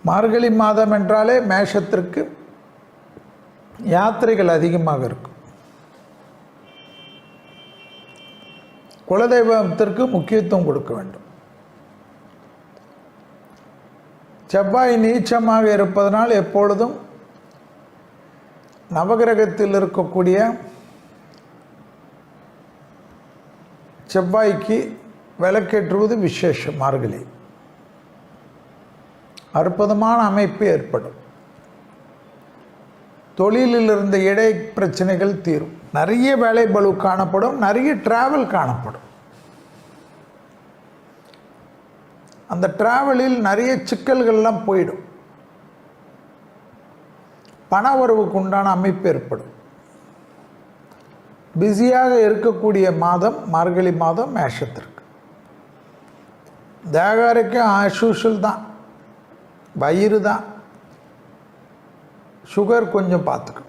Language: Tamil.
மார்கழி மாதம் என்றாலே மேஷத்திற்கு யாத்திரைகள் அதிகமாக இருக்கும். குலதெய்வத்திற்கு முக்கியத்துவம் கொடுக்க வேண்டும். செவ்வாய் நீச்சமாக இருப்பதனால் எப்பொழுதும் நவகிரகத்தில் இருக்கக்கூடிய செவ்வாய்க்கு விளக்கேற்றுவது விசேஷம். மார்கழி அற்புதமான அமைப்பு ஏற்படும். தொழிலில் இருந்த இடை பிரச்சனைகள் தீரும். நிறைய வேலை பளு காணப்படும். நிறைய டிராவல் காணப்படும். அந்த டிராவலில் நிறைய சிக்கல்கள்லாம் போயிடும். பண வரவுக்கு உண்டான அமைப்பு ஏற்படும். பிஸியாக இருக்கக்கூடிய மாதம் மார்கழி மாதம் மேஷத்திற்கு. தேகாரிக்கும் ஆஷூஷல் தான், வயிறு தான், சுகர் கொஞ்சம் பார்த்துக்கணும்.